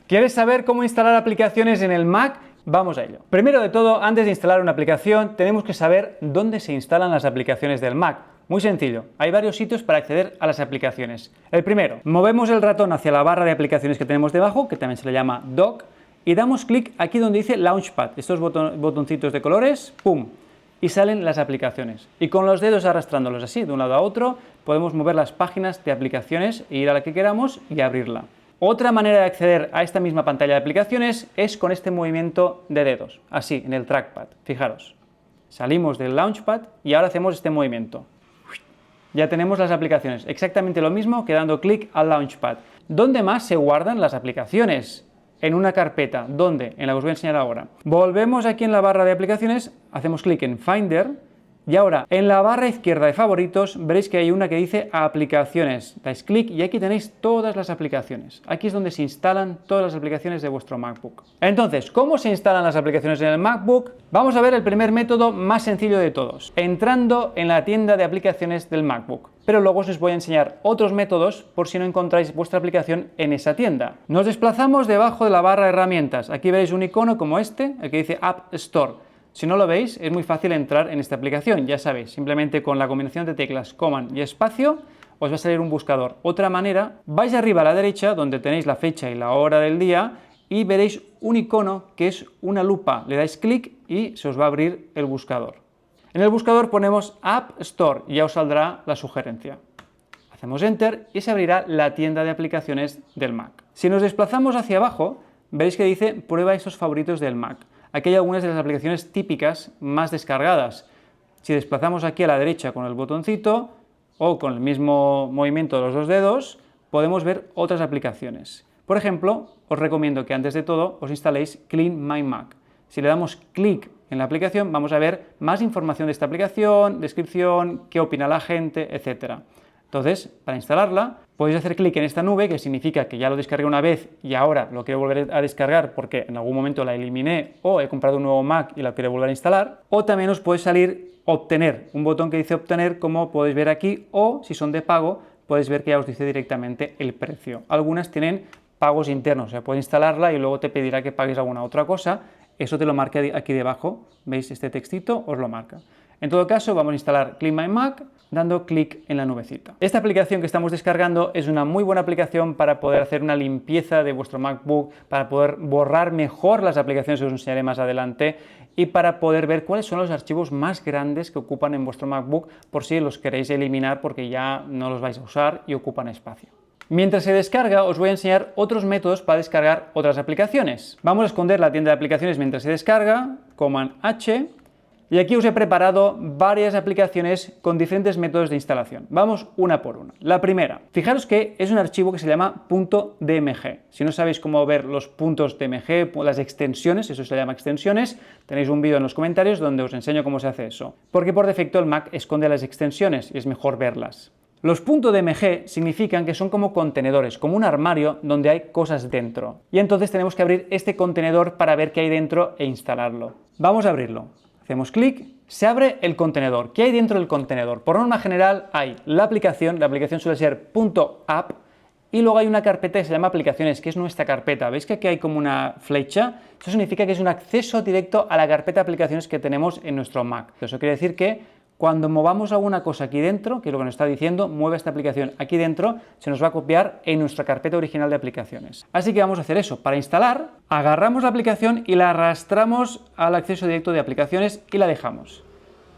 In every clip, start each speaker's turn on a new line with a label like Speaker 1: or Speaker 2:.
Speaker 1: ¿Quieres saber cómo instalar aplicaciones en el Mac? Vamos a ello. Primero de todo, antes de instalar una aplicación, tenemos que saber dónde se instalan las aplicaciones del Mac. Muy sencillo, hay varios sitios para acceder a las aplicaciones. El primero, movemos el ratón hacia la barra de aplicaciones que tenemos debajo, que también se le llama Dock, y damos clic aquí donde dice Launchpad, estos botoncitos de colores, ¡pum!, y salen las aplicaciones. Y con los dedos arrastrándolos así, de un lado a otro, podemos mover las páginas de aplicaciones e ir a la que queramos y abrirla. Otra manera de acceder a esta misma pantalla de aplicaciones es con este movimiento de dedos, así, en el trackpad. Fijaros, salimos del Launchpad y ahora hacemos este movimiento. Ya tenemos las aplicaciones, exactamente lo mismo que dando clic al Launchpad. ¿Dónde más se guardan las aplicaciones? En una carpeta. ¿Dónde? En la que os voy a enseñar ahora. Volvemos aquí en la barra de aplicaciones, hacemos clic en Finder y ahora en la barra izquierda de favoritos veréis que hay una que dice aplicaciones. Dais clic y aquí tenéis todas las aplicaciones. Aquí es donde se instalan todas las aplicaciones de vuestro MacBook. Entonces, ¿cómo se instalan las aplicaciones en el MacBook? Vamos a ver el primer método más sencillo de todos, entrando en la tienda de aplicaciones del MacBook. Pero luego os voy a enseñar otros métodos por si no encontráis vuestra aplicación en esa tienda. Nos desplazamos debajo de la barra de herramientas. Aquí veréis un icono como este, el que dice App Store. Si no lo veis, es muy fácil entrar en esta aplicación, ya sabéis, simplemente con la combinación de teclas Command y espacio os va a salir un buscador. Otra manera, vais arriba a la derecha donde tenéis la fecha y la hora del día y veréis un icono que es una lupa. Le dais clic y se os va a abrir el buscador. En el buscador ponemos App Store y ya os saldrá la sugerencia. Hacemos Enter y se abrirá la tienda de aplicaciones del Mac. Si nos desplazamos hacia abajo, veréis que dice Prueba estos favoritos del Mac. Aquí hay algunas de las aplicaciones típicas más descargadas. Si desplazamos aquí a la derecha con el botoncito o con el mismo movimiento de los dos dedos, podemos ver otras aplicaciones. Por ejemplo, os recomiendo que antes de todo os instaléis Clean My Mac. Si le damos clic en la aplicación, vamos a ver más información de esta aplicación, descripción, qué opina la gente, etc. Entonces, para instalarla, podéis hacer clic en esta nube, que significa que ya lo descargué una vez y ahora lo quiero volver a descargar porque en algún momento la eliminé o he comprado un nuevo Mac y la quiero volver a instalar. O también os puede salir Obtener, un botón que dice Obtener, como podéis ver aquí, o si son de pago, podéis ver que ya os dice directamente el precio. Algunas tienen pagos internos, o sea, puedes instalarla y luego te pedirá que pagues alguna otra cosa. Eso te lo marca aquí debajo, ¿veis este textito? Os lo marca. En todo caso, vamos a instalar Clean My Mac dando clic en la nubecita. Esta aplicación que estamos descargando es una muy buena aplicación para poder hacer una limpieza de vuestro MacBook, para poder borrar mejor las aplicaciones que os enseñaré más adelante y para poder ver cuáles son los archivos más grandes que ocupan en vuestro MacBook por si los queréis eliminar porque ya no los vais a usar y ocupan espacio. Mientras se descarga, os voy a enseñar otros métodos para descargar otras aplicaciones. Vamos a esconder la tienda de aplicaciones mientras se descarga, Command H, y aquí os he preparado varias aplicaciones con diferentes métodos de instalación. Vamos una por una. La primera, fijaros que es un archivo que se llama .dmg. Si no sabéis cómo ver los puntos .dmg, las extensiones, eso se llama extensiones, tenéis un vídeo en los comentarios donde os enseño cómo se hace eso. Porque por defecto el Mac esconde las extensiones y es mejor verlas. Los .dmg significan que son como contenedores, como un armario donde hay cosas dentro. Y entonces tenemos que abrir este contenedor para ver qué hay dentro e instalarlo. Vamos a abrirlo. Hacemos clic, se abre el contenedor. ¿Qué hay dentro del contenedor? Por norma general hay la aplicación suele ser .app y luego hay una carpeta que se llama aplicaciones, que es nuestra carpeta. ¿Veis que aquí hay como una flecha? Eso significa que es un acceso directo a la carpeta de aplicaciones que tenemos en nuestro Mac. Eso quiere decir que cuando movamos alguna cosa aquí dentro, que es lo que nos está diciendo, mueve esta aplicación aquí dentro, se nos va a copiar en nuestra carpeta original de aplicaciones. Así que vamos a hacer eso. Para instalar, agarramos la aplicación y la arrastramos al acceso directo de aplicaciones y la dejamos.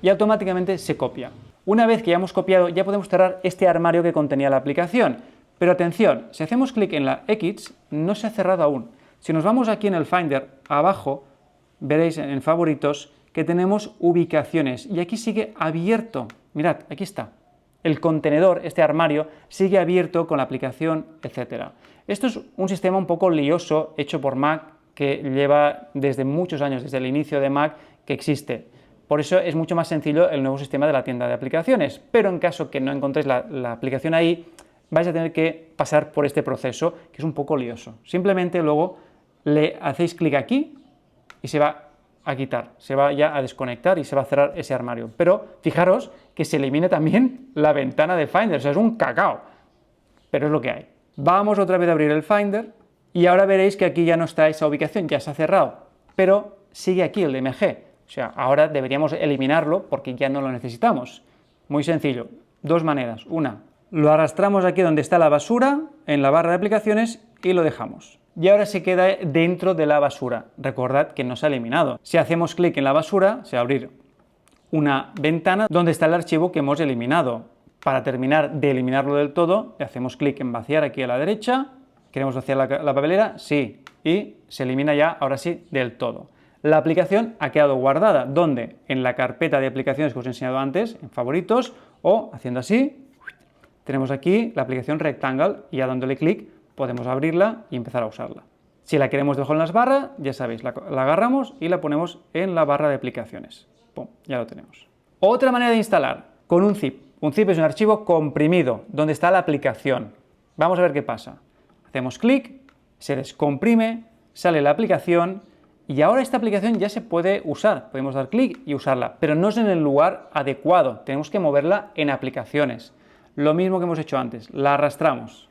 Speaker 1: Y automáticamente se copia. Una vez que ya hemos copiado, ya podemos cerrar este armario que contenía la aplicación. Pero atención, si hacemos clic en la X, no se ha cerrado aún. Si nos vamos aquí en el Finder, abajo, veréis en favoritos, que tenemos ubicaciones y aquí sigue abierto. Mirad, aquí está. El contenedor, este armario, sigue abierto con la aplicación, etc. Esto es un sistema un poco lioso hecho por Mac que lleva desde muchos años, desde el inicio de Mac, que existe. Por eso es mucho más sencillo el nuevo sistema de la tienda de aplicaciones. Pero en caso que no encontréis la aplicación ahí, vais a tener que pasar por este proceso que es un poco lioso. Simplemente luego le hacéis clic aquí y se va a quitar, se va ya a desconectar y se va a cerrar ese armario. Pero fijaros que se elimina también la ventana de Finder, o sea, es un cacao, pero es lo que hay. Vamos otra vez a abrir el Finder Y ahora veréis que aquí ya no está esa ubicación, ya se ha cerrado, pero sigue aquí el DMG. O sea, ahora deberíamos eliminarlo porque ya no lo necesitamos. Muy sencillo, dos maneras. Una, lo arrastramos aquí donde está la basura, en la barra de aplicaciones, y lo dejamos. Y ahora se queda dentro de la basura. Recordad que no se ha eliminado. Si hacemos clic en la basura, se va a abrir una ventana donde está el archivo que hemos eliminado. Para terminar de eliminarlo del todo, le hacemos clic en vaciar aquí a la derecha. ¿Queremos vaciar la papelera? Sí. Y se elimina ya, ahora sí, del todo. La aplicación ha quedado guardada. ¿Dónde? En la carpeta de aplicaciones que os he enseñado antes, en favoritos, o haciendo así, tenemos aquí la aplicación Rectangle y ya dándole clic podemos abrirla y empezar a usarla. Si la queremos dejar en las barras, ya sabéis, la agarramos y la ponemos en la barra de aplicaciones. ¡Pum! Ya lo tenemos. Otra manera de instalar, con un zip. Un zip es un archivo comprimido, donde está la aplicación. Vamos a ver qué pasa. Hacemos clic, se descomprime, sale la aplicación y ahora esta aplicación ya se puede usar. Podemos dar clic y usarla, pero no es en el lugar adecuado. Tenemos que moverla en aplicaciones. Lo mismo que hemos hecho antes, la arrastramos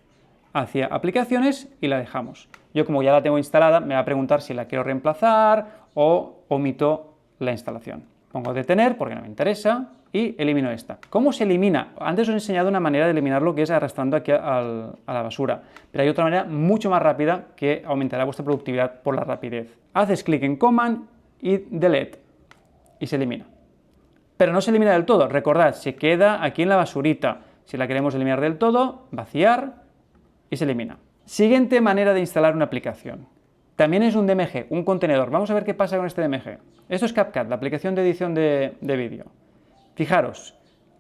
Speaker 1: hacia aplicaciones y la dejamos. Yo, como ya la tengo instalada, me va a preguntar si la quiero reemplazar o omito la instalación. Pongo detener porque no me interesa y elimino esta. ¿Cómo se elimina? Antes os he enseñado una manera de eliminarlo que es arrastrando aquí a la basura, pero hay otra manera mucho más rápida que aumentará vuestra productividad por la rapidez. Haces clic en Command y Delete y se elimina. Pero no se elimina del todo, recordad, se queda aquí en la basurita. Si la queremos eliminar del todo, vaciar y se elimina. Siguiente manera de instalar una aplicación. También es un DMG, un contenedor. Vamos a ver qué pasa con este DMG. Esto es CapCut, la aplicación de edición de vídeo. Fijaros,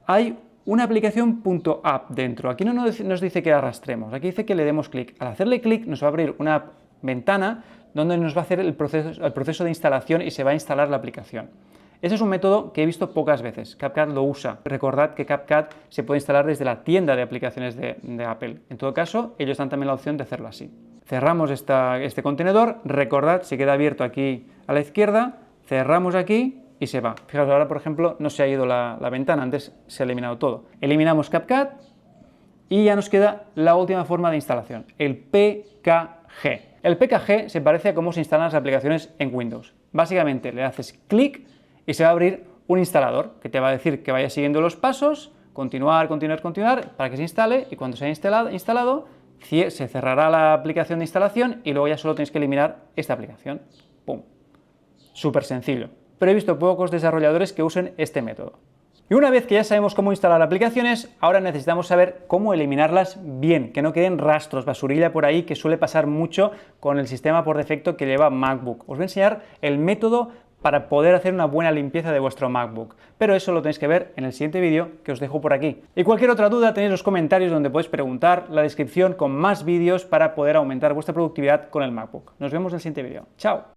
Speaker 1: hay una aplicación .app dentro. Aquí no nos dice que la arrastremos, aquí dice que le demos clic. Al hacerle clic nos va a abrir una ventana donde nos va a hacer el proceso de instalación y se va a instalar la aplicación. Ese es un método que he visto pocas veces. CapCut lo usa. Recordad que CapCut se puede instalar desde la tienda de aplicaciones de Apple. En todo caso, ellos dan también la opción de hacerlo así. Cerramos este contenedor. Recordad, se queda abierto aquí a la izquierda. Cerramos aquí y se va. Fijaos, ahora, por ejemplo, no se ha ido la ventana. Antes se ha eliminado todo. Eliminamos CapCut y ya nos queda la última forma de instalación, el PKG. El PKG se parece a cómo se instalan las aplicaciones en Windows. Básicamente, le haces clic y se va a abrir un instalador que te va a decir que vayas siguiendo los pasos, continuar, para que se instale y cuando se haya instalado se cerrará la aplicación de instalación y luego ya solo tienes que eliminar esta aplicación. ¡Pum! Súper sencillo. Pero he visto pocos desarrolladores que usen este método. Y una vez que ya sabemos cómo instalar aplicaciones, ahora necesitamos saber cómo eliminarlas bien, que no queden rastros, basurilla por ahí, que suele pasar mucho con el sistema por defecto que lleva MacBook. Os voy a enseñar el método para poder hacer una buena limpieza de vuestro MacBook. Pero eso lo tenéis que ver en el siguiente vídeo que os dejo por aquí. Y cualquier otra duda tenéis los comentarios donde podéis preguntar, la descripción con más vídeos para poder aumentar vuestra productividad con el MacBook. Nos vemos en el siguiente vídeo. ¡Chao!